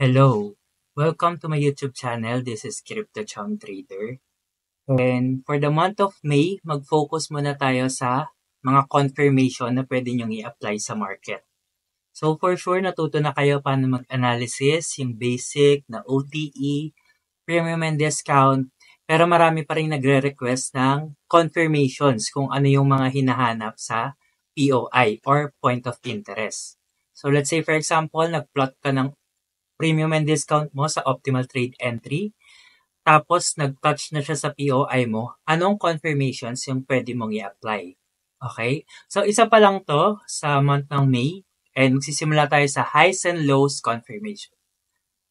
Hello, welcome to my YouTube channel. This is Crypto Chum Trader. And for the month of May, mag-focus muna tayo sa mga confirmation na pwede nyong i-apply sa market. So for sure, natuto na kayo paano mag-analysis, yung basic na OTE, premium and discount, pero marami pa rin nagre-request ng confirmations kung ano yung mga hinahanap sa POI or point of interest. So let's say for example, nag-plot ka ng premium and discount mo sa optimal trade entry, tapos nag-touch na siya sa POI mo, anong confirmations yung pwede mong i-apply? Okay? So, isa pa lang to sa month ng May, and magsisimula tayo sa highs and lows confirmation.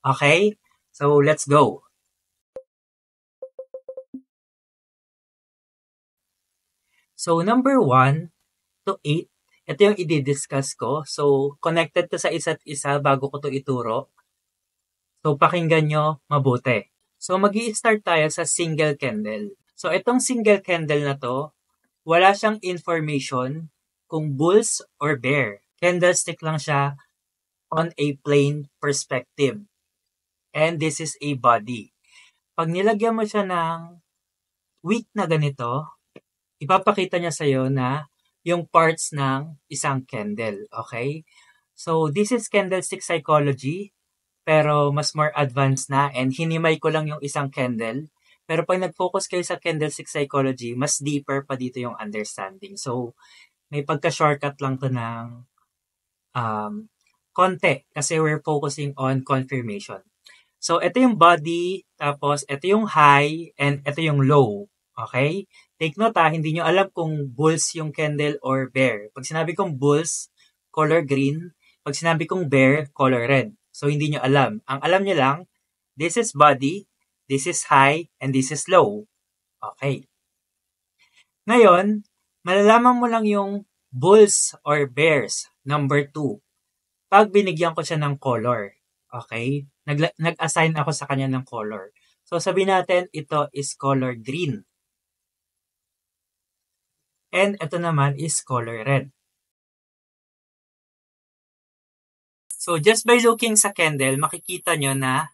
Okay? So, let's go. So, number 1 to 8, ito yung i-discuss ko. So, connected to sa isa't isa bago ko to ituro. So, pakinggan nyo mabuti. So, mag-i-start tayo sa single candle. So, itong single candle na to, wala siyang information kung bulls or bear. Candlestick lang siya on a plain perspective. And this is a body. Pag nilagyan mo siya ng wick na ganito, ipapakita niya sa'yo na yung parts ng isang candle. Okay? So, this is candlestick psychology, pero mas more advanced na, and hinimay ko lang yung isang candle. Pero pag nag-focus kayo sa candlestick psychology, mas deeper pa dito yung understanding. So, may pagka-shortcut lang to ng konti kasi we're focusing on confirmation. So, ito yung body, tapos ito yung high, and ito yung low. Okay? Take note hindi nyo alam kung bulls yung candle or bear. Pag sinabi kong bulls, color green. Pag sinabi kong bear, color red. So, hindi nyo alam. Ang alam nyo lang, this is body, this is high, and this is low. Okay. Ngayon, malalaman mo lang yung bulls or bears, number 2, pag binigyan ko siya ng color. Okay? Nag-assign ako sa kanya ng color. So, sabihin natin, ito is color green. And ito naman is color red. So, just by looking sa candle, makikita nyo na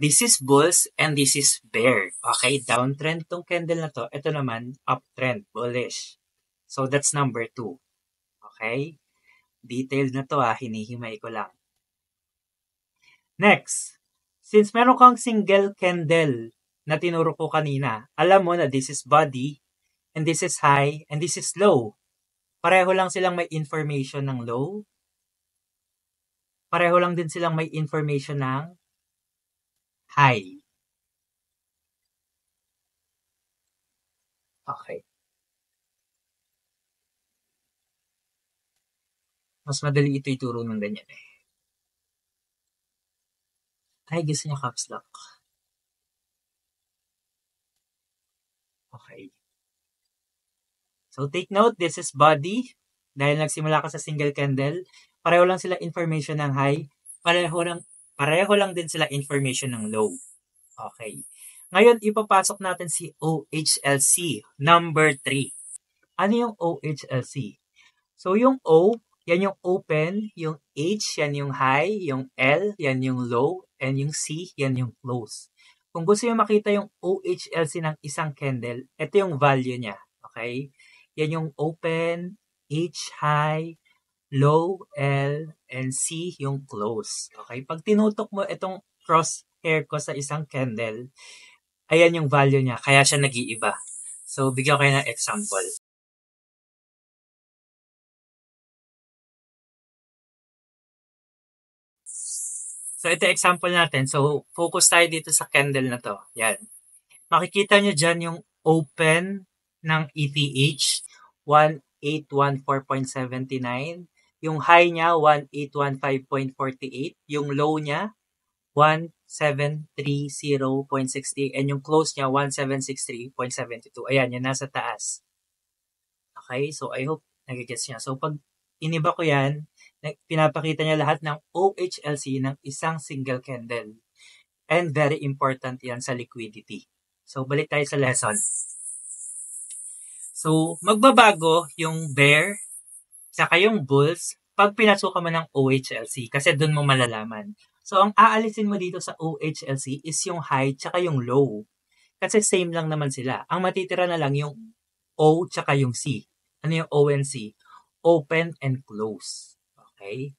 this is bulls and this is bear. Okay? Downtrend tong candle na to. Ito naman, uptrend, bullish. So, that's number 2. Okay? Detailed na to hinihimay ko lang. Next, since meron kang single candle na tinuro ko kanina, alam mo na this is body, and this is high, and this is low. Pareho lang silang may information ng low. Pareho lang din silang may information ng high. Okay. Mas madali ito ituro ng ganyan eh. Ay, gusto niya caps lock. Okay. So, take note, this is body. Dahil nagsimula ka sa single candle, pareho lang sila information ng high. Pareho lang din sila information ng low. Okay. Ngayon, ipapasok natin si OHLC, number 3. Ano yung OHLC? So, yung O, yan yung open, yung H, yan yung high, yung L, yan yung low, and yung C, yan yung close. Kung gusto nyo makita yung OHLC ng isang candle, ito yung value niya. Okay? Yan yung open, H high, low, L, and C yung close. Okay? Pag tinutok mo itong crosshair ko sa isang candle, ayan yung value niya, kaya siya nag-iiba. So, bigyan ko kayo ng example. So, ito example natin. So, focus tayo dito sa candle na to. Yan. Makikita nyo dyan yung open ng ETH, 1814.79. Yung high niya, 1815.48. Yung low niya, 1730.60. And yung close niya, 1763.72. Ayan, yan nasa taas. Okay, so I hope nagigets niya. So, pag iniba ko yan, pinapakita niya lahat ng OHLC ng isang single candle. And very important yan sa liquidity. So, balik tayo sa lesson. So, magbabago yung bear saka yung bulls pag pinasukan mo ng OHLC kasi doon mo malalaman. So, ang aalisin mo dito sa OHLC is yung high tsaka yung low. Kasi same lang naman sila. Ang matitira na lang yung O tsaka yung C. Ano yung O and C? Open and close. Okay?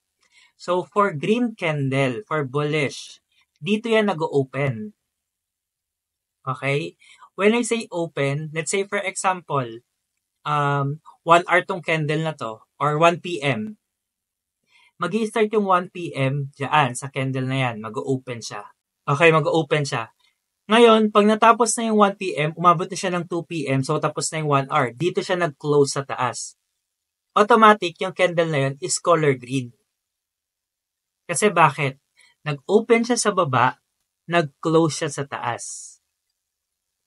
So, for green candle, for bullish, dito yan nag-open. Okay? When I say open, let's say for example, 1 hour tong candle na to, or 1 p.m. Mag-i-start yung 1 p.m. dyan sa candle na yan. Mag-open siya. Okay, mag-open siya. Ngayon, pag natapos na yung 1 p.m., umabot na siya ng 2 p.m., so tapos na yung 1 hour. Dito siya nag-close sa taas. Automatic, yung candle na yun is color green. Kasi bakit? Nag-open siya sa baba, nag-close siya sa taas.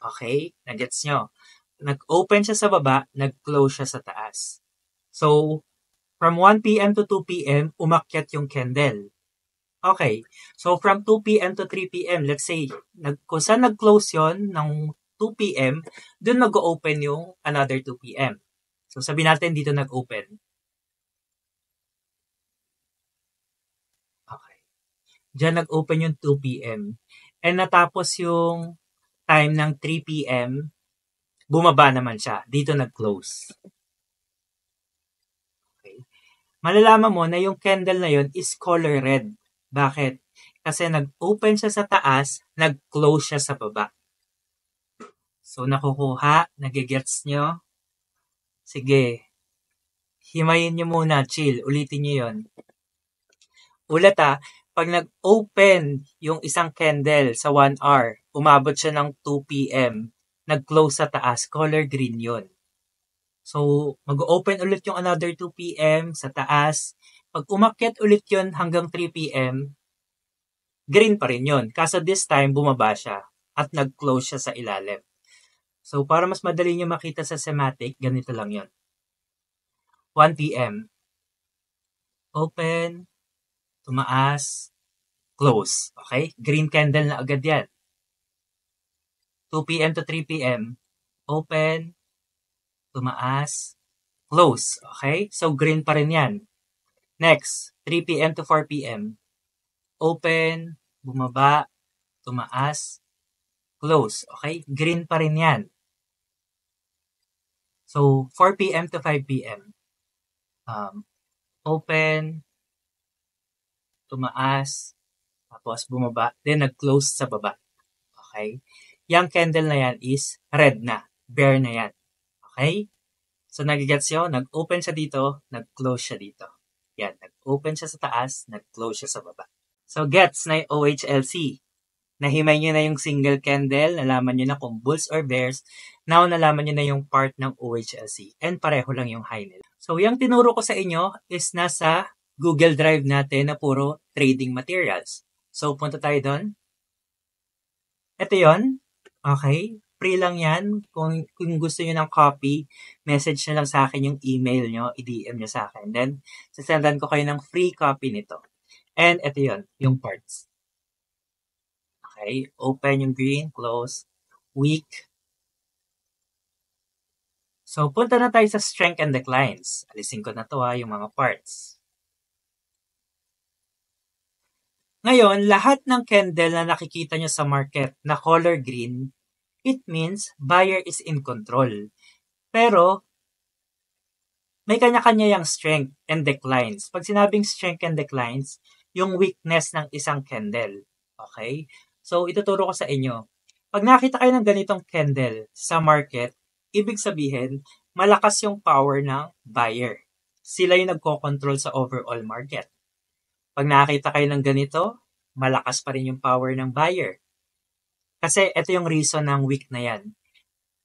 Okay? Nagets nyo? Nag-open siya sa baba, nag-close siya sa taas. So, from 1 p.m. to 2 p.m., umakyat yung candle. Okay. So, from 2 p.m. to 3 p.m., let's say, kung saan nag-close yon ng 2 p.m., dun mag-open yung another 2 p.m. So, sabihin natin dito nag-open. Okay. Diyan nag-open yung 2 p.m. And natapos yung time ng 3 p.m., bumaba naman siya. Dito nag-close. Okay. Malalaman mo na yung candle na yon is color red. Bakit? Kasi nag-open siya sa taas, nag-close siya sa baba. So, nakukuha? Nagigets nyo? Sige. Himayin nyo muna. Chill. Ulitin nyo yon. Ulit pag nag-open yung isang candle sa 1 hour, umabot siya ng 2 p.m., nag-close sa taas, color green yon. So, mag-open ulit yung another 2 p.m. sa taas. Pag umakyat ulit yon hanggang 3 p.m., green pa rin yun. Kaso this time, bumaba siya at nag-close siya sa ilalim. So, para mas madali nyo makita sa schematic, ganito lang yun. 1 p.m. Open, tumaas, close. Okay? Green candle na agad yan. 2 p.m. to 3 p.m. Open, tumaas, close. Okay? So, green pa rin yan. Next, 3 p.m. to 4 p.m. Open, bumaba, tumaas, close. Okay? Green pa rin yan. So, 4 p.m. to 5 p.m. Open, tumaas, tapos bumaba, then nag-close sa baba. Okay? Yung candle na yan is red na. Bear na yan. Okay? So, nagigets nyo? Nag-open siya dito, nag-close siya dito. Yan. Nag-open siya sa taas, nag-close siya sa baba. So, gets na yung OHLC. Nahimay nyo na yung single candle, nalaman nyo na kung bulls or bears, now nalaman nyo na yung part ng OHLC. And pareho lang yung high nila. So, yung tinuro ko sa inyo is nasa Google Drive natin na puro trading materials. So, punta tayo doon. Ito yon. Okay? Free lang yan. Kung gusto nyo ng copy, message na lang sa akin yung email nyo, i-DM nyo sa akin. Then, sasendan ko kayo ng free copy nito. And ito yon, yung parts. Okay? Open yung green, close, weak. So, punta na tayo sa strength and declines. Alisin ko na to yung mga parts. Ngayon, lahat ng candle na nakikita nyo sa market na color green, it means buyer is in control. Pero, may kanya-kanya yung strength and declines. Pag sinabing strength and declines, yung weakness ng isang candle. Okay? So, ituturo ko sa inyo. Pag nakita kayo ng ganitong candle sa market, ibig sabihin, malakas yung power ng buyer. Sila yung nagko-control sa overall market. Pag nakita kayo ng ganito, malakas pa rin yung power ng buyer. Kasi ito yung reason ng weak na yan.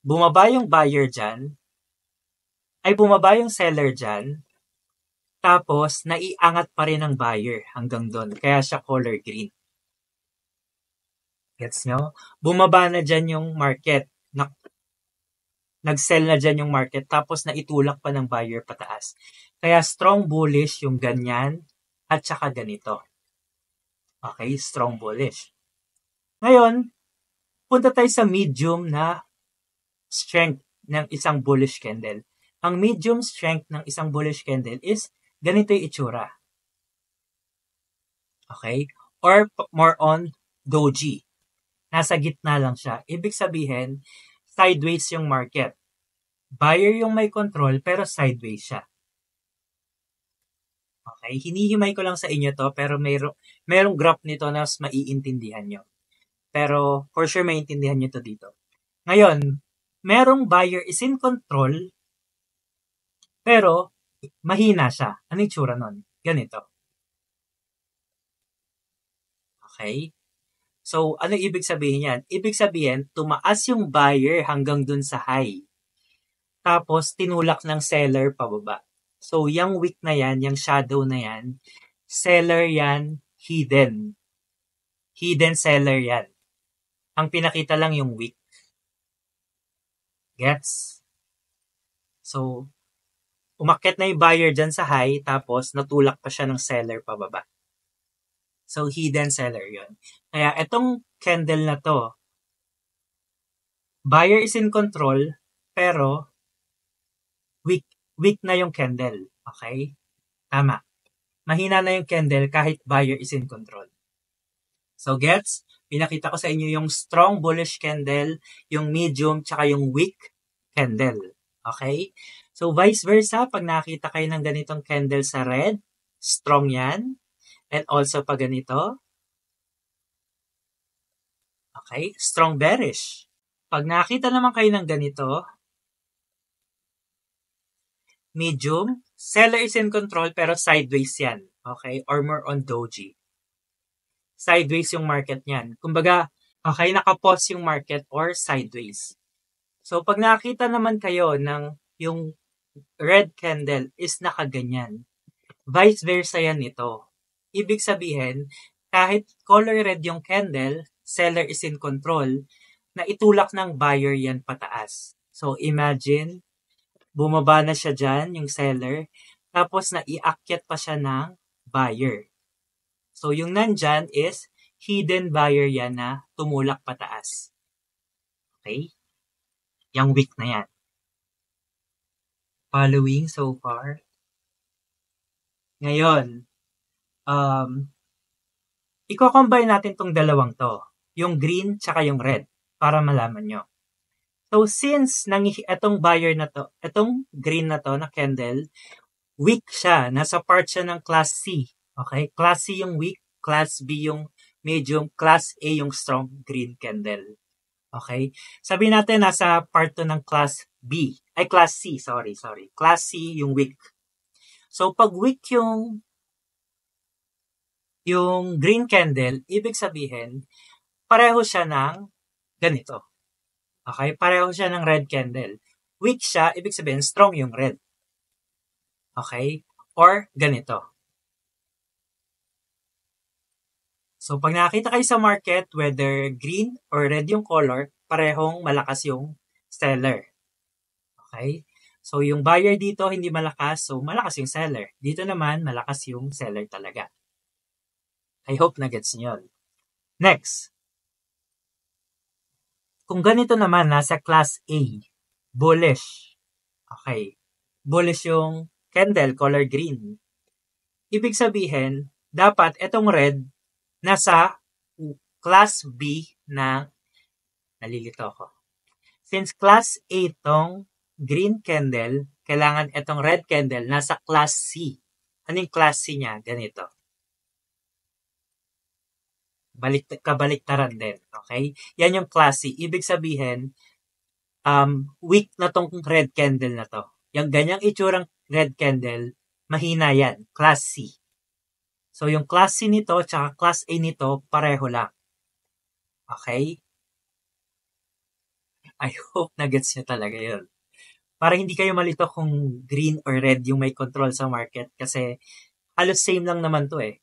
Bumaba yung buyer dyan, ay bumaba yung seller dyan, tapos naiangat pa rin ng buyer hanggang doon. Kaya siya color green. Gets nyo? Bumaba na dyan yung market. Nag-sell na dyan yung market, tapos naitulak pa ng buyer pataas. Kaya strong bullish yung ganyan, at saka ganito. Okay, strong bullish. Ngayon, punta tayo sa medium na strength ng isang bullish candle. Ang medium strength ng isang bullish candle is ganito yung itsura. Okay? or more on doji. Nasa gitna lang siya. Ibig sabihin, sideways yung market. Buyer yung may control pero sideways siya. Okay? Hinihimay ko lang sa inyo to pero merong graph nito na mas maiintindihan nyo. Pero for sure maiintindihan nyo to dito. Ngayon, merong buyer is in control pero mahina siya. Ano yung tsura nun? Ganito. Okay? So, ano ibig sabihin yan? Ibig sabihin, tumaas yung buyer hanggang dun sa high. Tapos, tinulak ng seller pababa. So, yung wick na yan, yung shadow na yan, seller yan, hidden. Hidden seller yan. Ang pinakita lang yung wick. Gets? So, umakyat na yung buyer dyan sa high, tapos natulak pa siya ng seller pababa. So, hidden seller yon. Kaya, itong candle na to, buyer is in control, pero weak na yung candle. Okay? Tama. Mahina na yung candle kahit buyer is in control. So, gets? Pinakita ko sa inyo yung strong bullish candle, yung medium, tsaka yung weak candle. Okay? So, vice versa, pag nakita kayo ng ganitong candle sa red, strong yan. And also pag ganito, okay, strong bearish. Pag nakita naman kayo ng ganito, medium, seller is in control pero sideways yan. Okay? Or more on doji. Sideways yung market niyan. Kumbaga, okay, nakapause yung market or sideways. So, pag nakita naman kayo ng yung red candle is nakaganyan, vice versa yan ito. Ibig sabihin, kahit color red yung candle, seller is in control, na itulak ng buyer yan pataas. So, imagine, bumaba na siya dyan, yung seller, tapos naiakyat pa siya ng buyer. So, yung nandyan is hidden buyer yan na tumulak pataas. Okay? Yung wick na yan. Following so far? Ngayon, i-combine natin tong dalawang to. Yung green tsaka yung red para malaman nyo. So, since itong buyer na to, itong green na to na candle, weak siya. Nasa part siya ng class C. Okay? Class C yung weak, class B yung medium, class A yung strong green candle. Okay? Sabihin natin nasa part to ng class B. Ay, class C. Sorry. Class C yung weak. So, pag weak yung green candle, ibig sabihin, pareho siya ng ganito. Okay? Pareho siya ng red candle. Weak siya, ibig sabihin, strong yung red. Okay? Or ganito. So, pag nakita kayo sa market, whether green or red yung color, parehong malakas yung seller. Okay? So, yung buyer dito hindi malakas, so malakas yung seller. Dito naman, malakas yung seller talaga. I hope na gets nyo yun. Next. Kung ganito naman, nasa class A, bullish. Okay. Bullish yung candle, color green. Ibig sabihin, dapat itong red, nasa class B na, nalilito ako. Since class A itong green candle, kailangan itong red candle nasa class C. Ano yung class C niya? Ganito. Kabaliktaran din. Okay? Yan yung class C. Ibig sabihin, weak na tong red candle na to. Yung ganyang itsurang red candle, mahina yan. Class C. So, yung class C nito, tsaka class A nito, pareho lang. Okay? I hope na gets nyo talaga yun. Para hindi kayo malito kung green or red yung may control sa market kasi halos same lang naman to eh.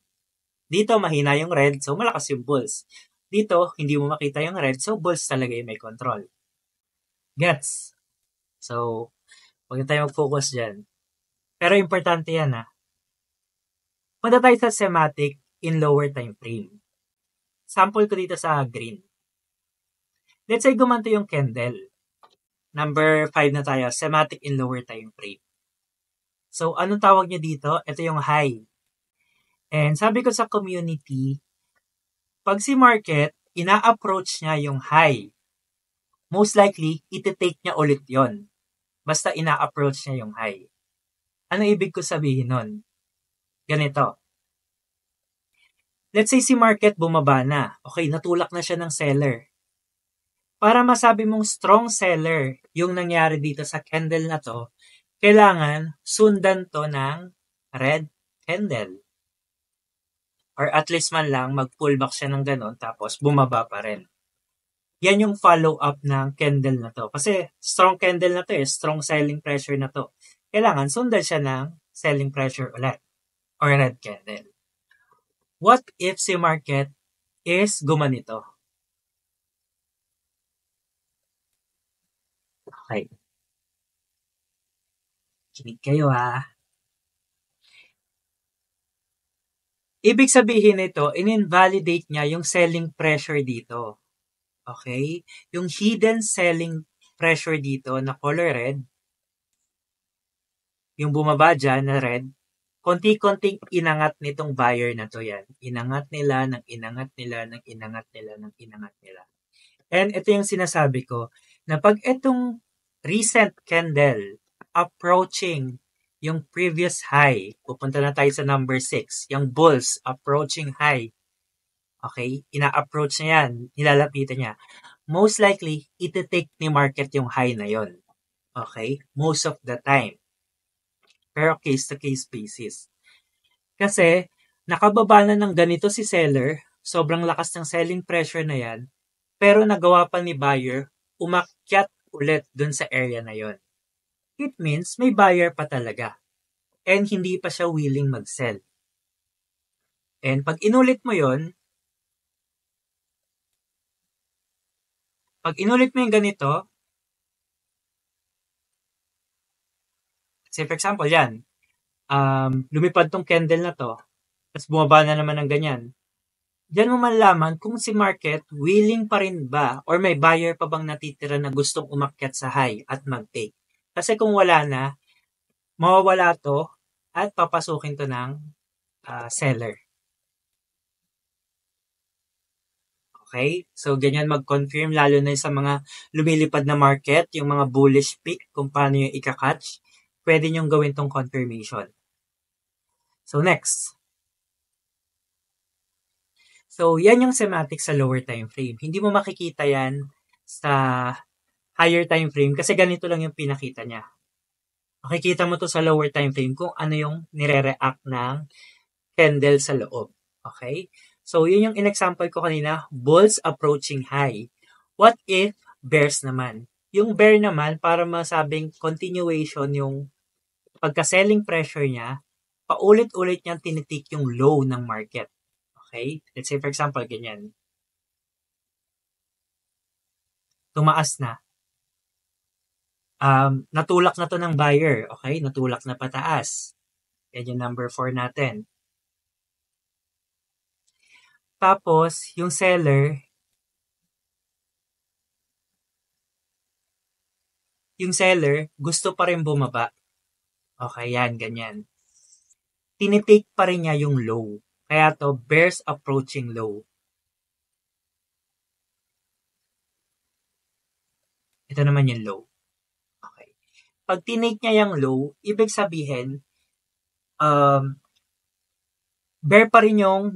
Dito mahina yung red, so malakas yung bulls. Dito, hindi mo makita yung red, so bulls talaga yung may control. Gets? So, huwag na tayo mag-focus dyan. Pero importante yan ha. Punta tayo sa schematic in lower time frame. Sample ko dito sa green. Let's say gumanto yung candle. Number 5 na tayo, schematic in lower time frame. So, anong tawag niya dito? Ito yung high. And sabi ko sa community, Pag si market, ina-approach niya yung high, most likely, iti-take niya ulit yon. Basta ina-approach niya yung high. Ano ibig ko sabihin nun? Ganito. Let's say si market bumaba na. Okay, natulak na siya ng seller. Para masabi mong strong seller yung nangyari dito sa candle na to, kailangan sundan to ng red candle. Or at least man lang, mag-pullback siya ng ganon, tapos bumaba pa rin. Yan yung follow-up ng candle na to. Kasi strong candle na to strong selling pressure na to. Kailangan sundan siya ng selling pressure ulit. Or red candle. What if si market is gumanito? Okay. Kinig kayo Ibig sabihin nito, in-invalidate niya yung selling pressure dito. Okay? Yung hidden selling pressure dito na color red, yung bumaba dyan na red, konti-konting inangat nitong buyer na to yan. Inangat nila, ng inangat nila, ng inangat nila, ng inangat nila. And ito yung sinasabi ko, na pag itong recent candle approaching yung previous high, pupunta na tayo sa number 6, yung bulls approaching high, okay, ina-approach niya yan, nilalapitan niya. Most likely, iti-take ni market yung high na yon. Okay? Most of the time. Pero case-to-case basis. Kasi, nakababa na ng ganito si seller, sobrang lakas ng selling pressure na yan, pero nagawa pa ni buyer, umakyat ulit dun sa area na yon. It means may buyer pa talaga. And hindi pa siya willing mag-sell. And pag inulit mo yon, yung ganito, say for example, yan, lumipad tong candle na to, tapos bumaba na naman ng ganyan. Diyan mo malalaman kung si market willing pa rin ba or may buyer pa bang natitira na gustong umakyat sa high at mag-take. Kasi kung wala na, mawawala to at papasukin to ng seller. Okay? So, ganyan mag-confirm lalo na sa mga lumilipad na market, yung mga bullish peak, kung paano yung ika-catch, pwede nyong gawin tong confirmation. So, next. So, yan yung semantic sa lower time frame. Hindi mo makikita yan sa higher time frame kasi ganito lang yung pinakita niya. Makikita mo to sa lower time frame kung ano yung nire-react ng candle sa loob. Okay? So, yun yung in-example ko kanina, bulls approaching high. What if bears naman? Yung bear naman, para masabing continuation yung pagka-selling pressure niya, paulit-ulit niyang tinitik yung low ng market. Okay? Let's say, for example, ganyan. Tumaas na. Natulak na to ng buyer. Okay? Natulak na pataas. Yan yung number 4 natin. Tapos, yung seller, gusto pa rin bumaba. Okay, yan, ganyan. Tinitake pa rin niya yung low. Kaya to, bears approaching low. Ito naman yung low. Okay. Pag tinake niya yung low, ibig sabihin, bear pa rin yung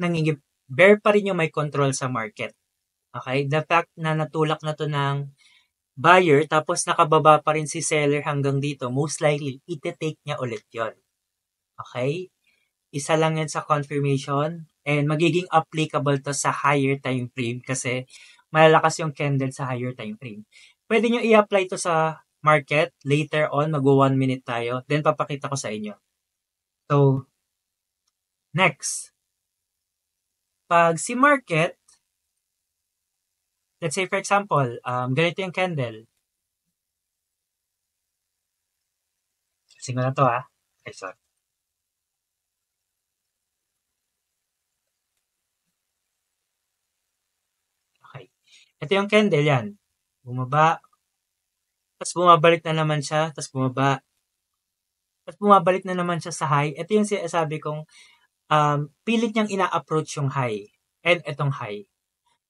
may control sa market. Okay? The fact na natulak na to ng buyer, tapos nakababa pa rin si seller hanggang dito, most likely, iti-take niya ulit yon. Okay? Isa lang yan sa confirmation and magiging applicable to sa higher time frame kasi malalakas yung candle sa higher time frame. Pwede nyo i-apply to sa market later on, mag-1 minute tayo, then papakita ko sa inyo. So, next. Pag si market, let's say for example, ganito yung candle. Singo na to Okay, sorry. Okay. Ito yung candle yan. Bumaba. Tapos bumabalik na naman siya. Tapos bumaba. Tapos bumabalik na naman siya sa high. Ito yung sinasabi kong pilit niyang ina-approach yung high. And itong high.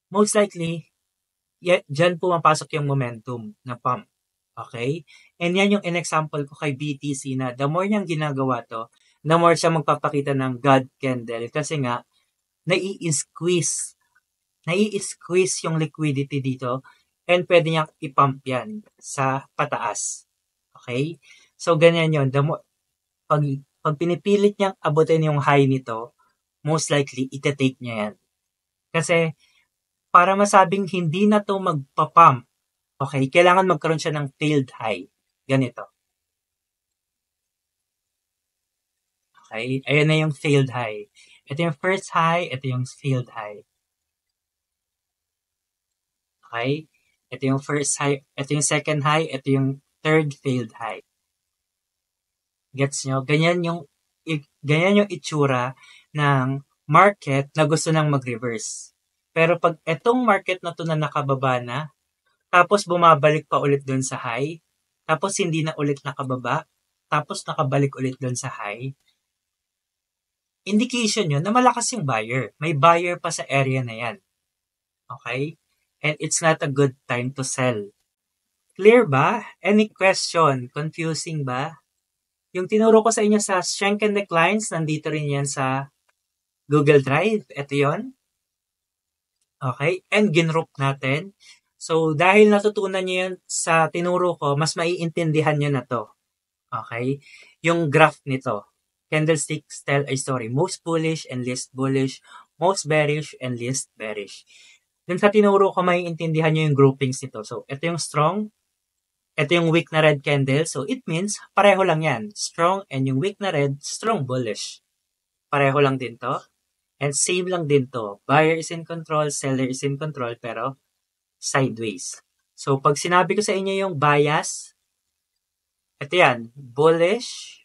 most likely, dyan pumapasok yung momentum na pump. Okay? And yan yung in-example ko kay BTC na the more niyang ginagawa to, the more siya magpapakita ng God candle. Kasi nga, nai-squeeze yung liquidity dito and pwede niyang i-pump yan sa pataas. Okay? So, ganyan yun. Pag pinipilit niyang abutin yung high nito, most likely, ite-take niya yan. Kasi, para masabing hindi na to magpa-pump, okay, kailangan magkaroon siya ng failed high. Ganito. Okay? Ayan na yung failed high. Ito yung first high, ito yung failed high. Okay? Ito yung first high, ito yung second high, ito yung third failed high. Gets nyo? Ganyan yung itsura ng market na gusto nang mag-reverse. Pero pag etong market na to na nakababa na, tapos bumabalik pa ulit doon sa high, tapos hindi na ulit nakababa, tapos nakabalik ulit doon sa high, indication yun na malakas yung buyer. May buyer pa sa area na yan. Okay? And it's not a good time to sell. Clear ba? Any question? Confusing ba? Yung tinuro ko sa inyo sa strength and declines, nandito rin yan sa Google Drive. Ito yon. Okay? And ginroup natin. So, dahil natutunan nyo yan sa tinuro ko, mas maiintindihan nyo na to. Okay? Yung graph nito. Candlesticks tell a story. Most bullish and least bullish. Most bearish and least bearish. Dun sa tinuro ko, maiintindihan nyo yung groupings nito. So, ito yung strong. Ito yung weak na red candle. So, it means, pareho lang yan. Strong and yung weak na red, strong bullish. Pareho lang din to. And same lang din to. Buyer is in control, seller is in control, pero sideways. So, pag sinabi ko sa inyo yung bias, ito yan. Bullish,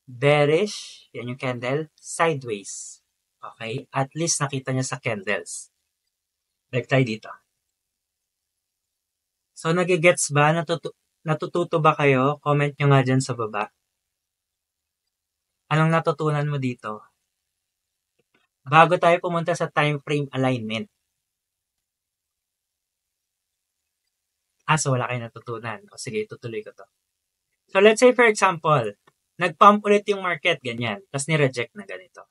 bearish, yan yung candle, sideways. Okay? At least nakita niya sa candles. Like tayo dito. So, nagigets ba? Natututo ba kayo? Comment nyo nga dyan sa baba. Anong natutunan mo dito? Bago tayo pumunta sa time frame alignment. So wala kayo natutunan. O sige, tutuloy ko to. So let's say for example, nag-pump ulit yung market, ganyan. Tapos ni-reject na ganito.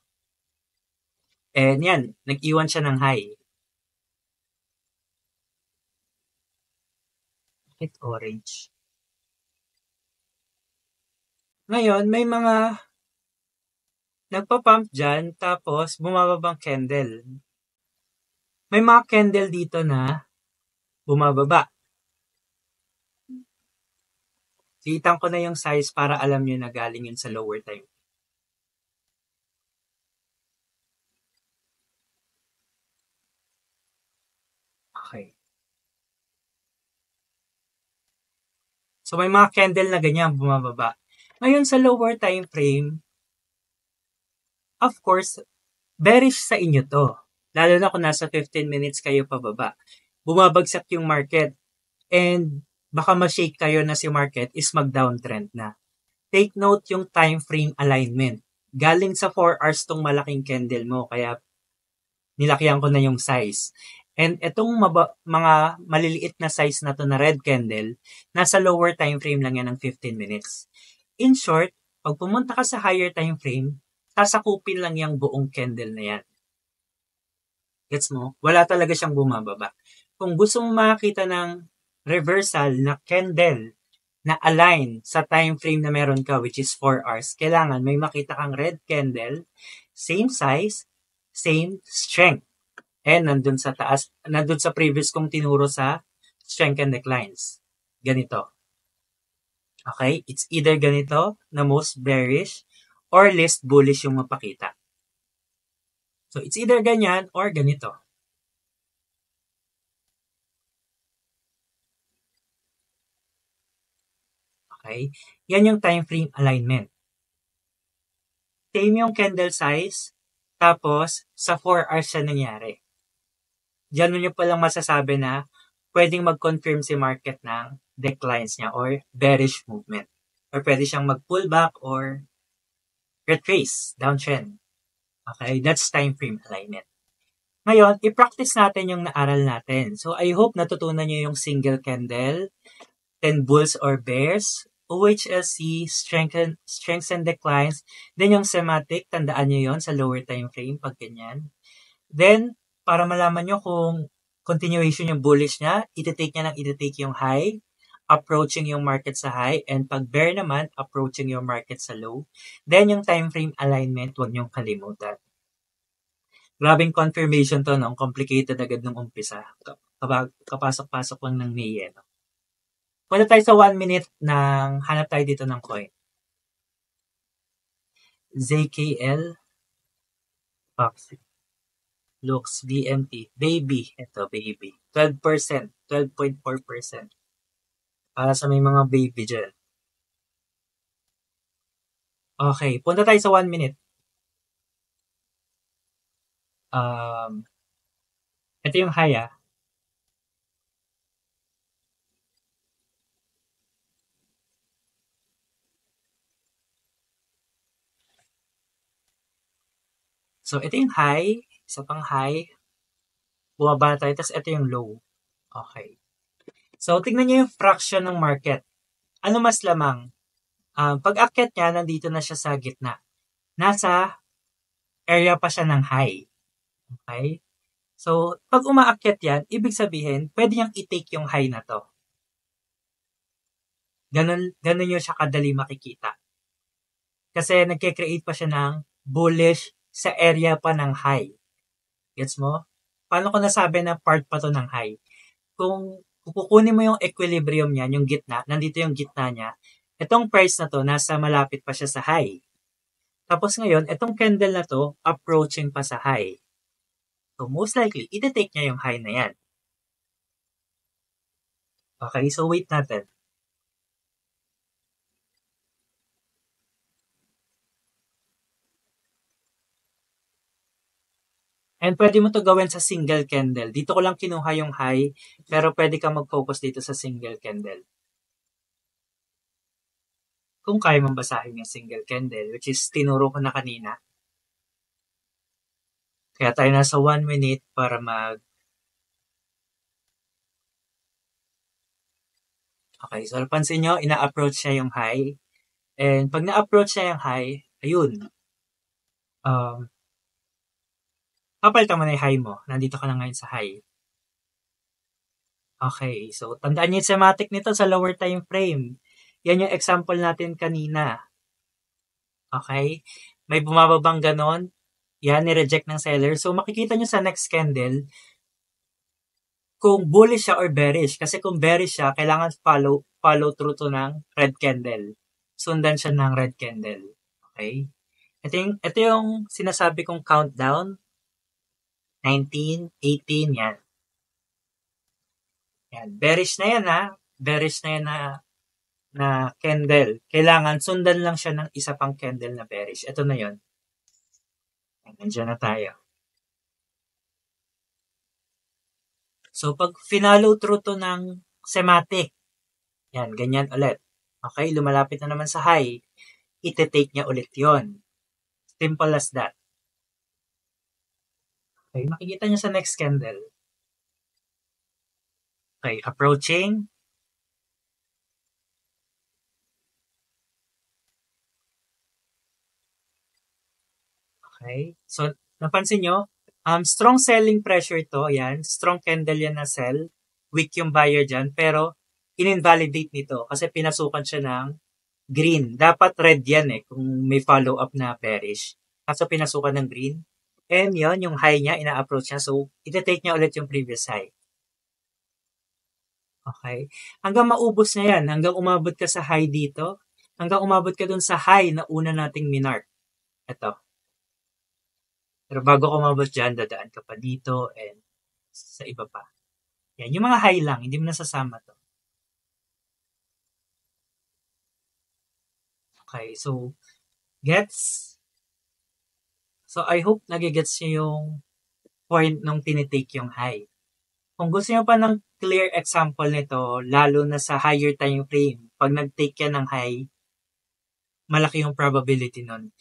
And yan, nag-iwan siya ng high. Bakit orange? Ngayon, may mga nagpa-pump dyan, tapos bumababang candle. May mga candle dito na bumababa. Litan ko na yung size para alam nyo na galing yun sa lower time. Okay. So, may mga candle na ganyan bumababa. Ngayon, sa lower time frame, of course, bearish sa inyo to. Lalo na kung nasa 15 minutes kayo pababa. Bumabagsak yung market. And baka ma-shake kayo na si market is mag-downtrend na. Take note yung time frame alignment. Galing sa 4 hours tong malaking candle mo. Kaya nilakyan ko na yung size. And itong mga maliliit na size na to na red candle, nasa lower time frame lang yan ng 15 minutes. In short, pag pumunta ka sa higher time frame, sasakupin lang yung buong candle na yan. Gets mo? Wala talaga siyang bumababa. Kung gusto mong makakita ng reversal na candle na align sa time frame na meron ka, which is 4 hours, kailangan may makita kang red candle, same size, same strength. And nandun sa taas, nandun sa previous kong tinuro sa strength and declines. Ganito. Okay? It's either ganito na most bearish or least bullish yung mapakita. So, it's either ganyan or ganito. Okay? Yan yung time frame alignment. Same yung candle size, tapos sa 4 hours siya nangyari. Diyan nyo palang masasabi na pwedeng mag-confirm si market ng declines niya or bearish movement. Or pwede siyang mag-pullback or retrace, downtrend. Okay? That's time frame alignment. Ngayon, i-practice natin yung naaral natin. So, I hope natutunan nyo yung single candle, then bulls or bears, OHSC, strengths and declines, then yung semantic, tandaan nyo yon sa lower time frame, pag ganyan. Then, para malaman nyo kung continuation yung bullish niya, iti-take niya ng iti-take yung high, approaching yung market sa high, and pag bear naman, approaching yung market sa low. Then, yung time frame alignment, huwag niyong kalimutan. Grabing confirmation to, no? Complicated agad nung umpisa. Kapasok-pasok lang ng May, no? Punta tayo sa 1 minute ng hanap tayo dito ng coin. ZKL, Foxy, Lux, BMT, Baby. Ito, Baby. 12%, 12.4%. Para sa may mga baby dyan. Okay, punta tayo sa 1 minute. Ito yung high, ah. So, ito yung high, isa pang high, bumaba tayo, tapos ito yung low. Okay. So, tingnan nyo yung fraction ng market. Ano mas lamang? Pag akyat niya, nandito na siya sa gitna. Nasa area pa siya ng high. Okay? So, pag umaakyat yan, ibig sabihin, pwede niyang i-take yung high na to. Ganun nyo siya kadali makikita. Kasi nagke-create pa siya ng bullish sa area pa ng high. Gets mo? Paano ko nasabi na part pa to ng high? Kung kukunin mo yung equilibrium niya, yung gitna, nandito yung gitna niya, itong price na to, nasa malapit pa siya sa high. Tapos ngayon, itong candle na to, approaching pa sa high. So most likely, iti-take niya yung high na yan. Okay, so wait natin. And pwede mo to gawin sa single candle. Dito ko lang kinuha yung high, pero pwede ka mag-focus dito sa single candle. Kung kaya mong basahin yung single candle, which is tinuro ko na kanina. Kaya tayo nasa 1 minute para Okay, so pansin nyo, ina-approach siya yung high. And pag na-approach siya yung high, ayun. Papalitan mo na yung high mo. Nandito ka na ngayon sa high. Okay, so tandaan niyo yung semantic nito sa lower time frame. Yan yung example natin kanina. Okay? May bumababang ganon. Yan, ni-reject ng seller. So makikita nyo sa next candle kung bullish siya or bearish. Kasi kung bearish siya, kailangan follow through to ng red candle. Sundan siya ng red candle. Okay? Ito yung sinasabi kong countdown. 19, 18, yan. Yan. Bearish na yan, ha? Bearish na yan na candle. Kailangan sundan lang siya ng isa pang candle na bearish. Ito na yon. Nandiyan na tayo. So, pag finalo through to ng semantic, yan, ganyan ulit. Okay, lumalapit na naman sa high. Ite-take niya ulit yon. Simple as that. Okay, makikita niyo sa next candle. Okay, approaching. Okay, so napansin nyo, strong selling pressure to, yan. Strong candle yan na sell. Weak yung buyer dyan, pero in-invalidate nito kasi pinasukan siya ng green. Dapat red yan kung may follow-up na bearish. Kaso pinasukan ng green. And yon yung high niya, ina-approach niya. So, iti-take niya ulit yung previous high. Okay? Hanggang maubos na yan. Hanggang umabot ka sa high dito. Hanggang umabot ka dun sa high na una nating minark. Ito. Pero bago ka umabot dyan, dadaan ka pa dito and sa iba pa. Yan. Yung mga high lang. Hindi mo nasasama to. Okay. So, gets? So, I hope nagigets nyo yung point nung tinitake yung high. Kung gusto nyo pa ng clear example nito, lalo na sa higher time frame, pag nag-take yan ng high, malaki yung probability nun.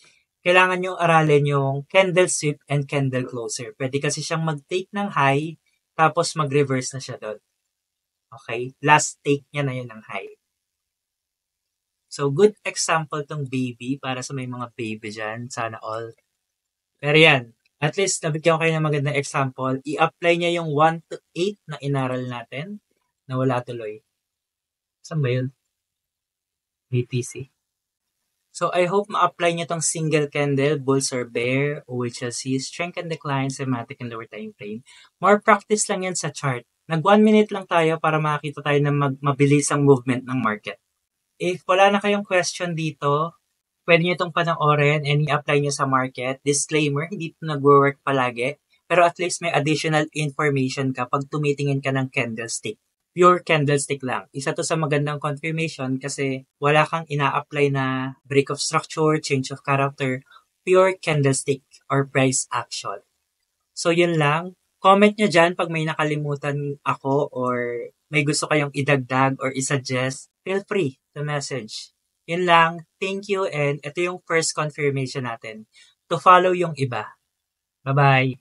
kailangan nyo aralin yung candle sweep and candle closer. Pwede kasi siyang mag-take ng high, tapos mag-reverse na siya doon. Okay? Last take niya na yun ng high. So, good example tong baby para sa may mga baby dyan. Sana all. Pero yan, at least nabigyan ko kayo ng magandang example. I-apply niya yung 1 to 8 na inaral natin na wala tuloy. Saan ba yun? BTC. So, I hope ma-apply niyo tong single candle, bulls or bear, OHLC, strength and decline, semantic and lower time frame. More practice lang yan sa chart. Nag 1 minute lang tayo para makakita tayo ng mabilis ang movement ng market. If wala na kayong question dito, pwede nyo itong panoorin and i-apply nyo sa market. Disclaimer, hindi ito nag-work palagi. Pero at least may additional information ka pag tumitingin ka ng candlestick. Pure candlestick lang. Isa to sa magandang confirmation kasi wala kang ina-apply na break of structure, change of character. Pure candlestick or price action. So yun lang. Comment nyo dyan pag may nakalimutan ako or may gusto kayong idagdag or isuggest. Feel free to message. Yun lang. Thank you and ito yung first confirmation natin. To follow yung iba. Bye-bye!